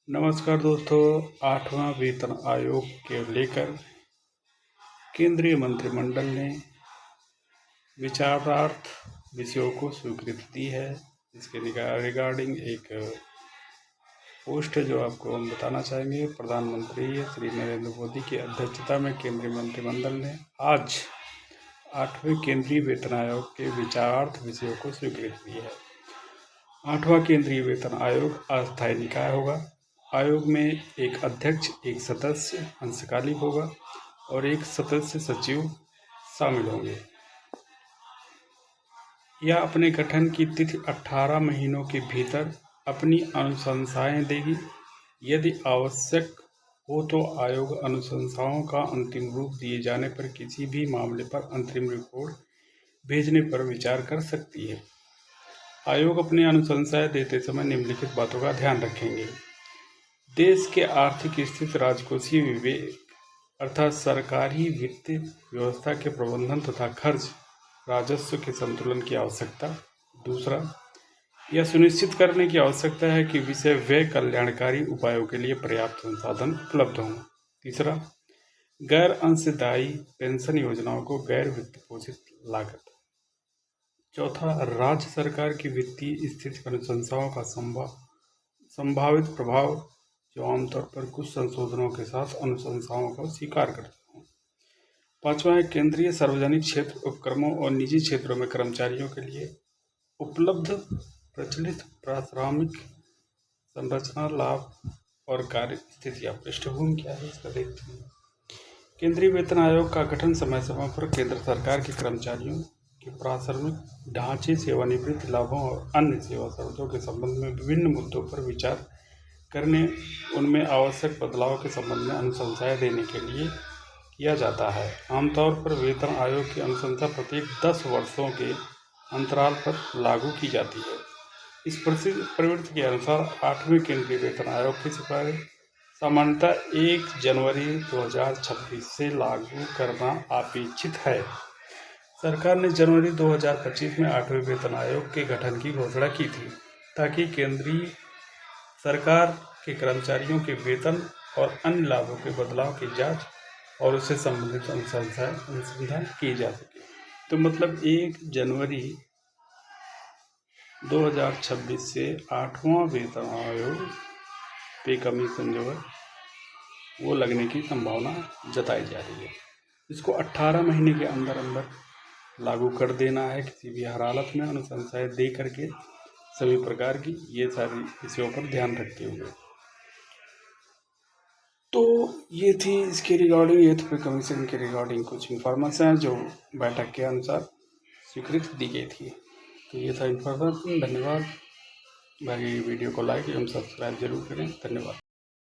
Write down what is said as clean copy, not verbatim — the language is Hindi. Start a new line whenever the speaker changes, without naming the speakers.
नमस्कार दोस्तों, 8वां वेतन आयोग के लेकर केंद्रीय मंत्रिमंडल ने विचारार्थ विषयों को स्वीकृति दी है। इसके रिगार्डिंग एक पोस्ट है जो आपको हम बताना चाहेंगे। प्रधानमंत्री श्री नरेंद्र मोदी की अध्यक्षता में केंद्रीय मंत्रिमंडल ने आज 8वें केंद्रीय वेतन आयोग के विचारार्थ विषयों को स्वीकृति दी है। 8वां केंद्रीय वेतन आयोग अस्थायी निकाय होगा। आयोग में एक अध्यक्ष, एक सदस्य अंशकालिक होगा और एक सदस्य सचिव शामिल होंगे। यह अपने गठन की तिथि 18 महीनों के भीतर अपनी अनुशंसाएं देगी। यदि आवश्यक हो तो आयोग अनुशंसाओं का अंतिम रूप दिए जाने पर किसी भी मामले पर अंतरिम रिपोर्ट भेजने पर विचार कर सकती है। आयोग अपनी अनुशंसाएं देते समय निम्नलिखित बातों का ध्यान रखेंगे। देश के आर्थिक स्थिति, राजकोषीय विवेक अर्थात सरकारी वित्त व्यवस्था के प्रबंधन तथा खर्च राजस्व के संतुलन की आवश्यकता। दूसरा, यह सुनिश्चित करने की आवश्यकता है कि विषय व्यय कल्याणकारी उपायों के लिए पर्याप्त संसाधन उपलब्ध हों। तीसरा, गैर अंशदायी पेंशन योजनाओं को गैर वित्त पोषित लागत। चौथा, राज्य सरकार की वित्तीय स्थिति अनुशंसाओं का संभावित प्रभाव जो आमतौर पर कुछ संशोधनों के साथ अनुशंसाओं को स्वीकार करते हैं। पांचवा है केंद्रीय सार्वजनिक क्षेत्र उपक्रमों और निजी क्षेत्रों में कर्मचारियों के लिए उपलब्ध प्रचलित प्राथमिक संरचना लाभ और कार्य स्थितियाँ। पृष्ठभूमि क्या है इसका देखते हैं। केंद्रीय वेतन आयोग का गठन समय समय पर केंद्र सरकार के कर्मचारियों के प्राथमिक ढांचे, सेवानिवृत्ति लाभों और अन्य सेवा शर्तों के संबंध में विभिन्न मुद्दों पर विचार करने, उनमें आवश्यक बदलाव के संबंध में अनुशंसाएं देने के लिए किया जाता है। आमतौर पर वेतन आयोग की अनुशंसा प्रत्येक 10 वर्षों के अंतराल पर लागू की जाती है। इस प्रवृत्ति के अनुसार 8वें केंद्रीय वेतन आयोग की सिफारिश सामान्यतः 1 जनवरी 2026 से लागू करना अपेक्षित है। सरकार ने जनवरी 2025 में 8वें वेतन आयोग के गठन की घोषणा की थी ताकि केंद्रीय सरकार के कर्मचारियों के वेतन और अन्य लाभों के बदलाव की जांच और उससे संबंधित अनुसंधान की जा सके। तो मतलब 1 जनवरी 2026 से 8वां वेतन आयोग पे कमीशन जो है वो लगने की संभावना जताई जा रही है। इसको 18 महीने के अंदर लागू कर देना है, किसी भी हालत में अनुशंसाएं दे करके सभी प्रकार की, ये सारी विषयों पर ध्यान रखते हुए। तो ये थी इसके रिगार्डिंग, ये पे कमीशन के रिगार्डिंग कुछ इन्फॉर्मेशन है जो बैठक के अनुसार स्वीकृति दी गई थी। तो ये था इन्फॉर्मेशन। धन्यवाद। बाकी वीडियो को लाइक एवं सब्सक्राइब जरूर करें। धन्यवाद।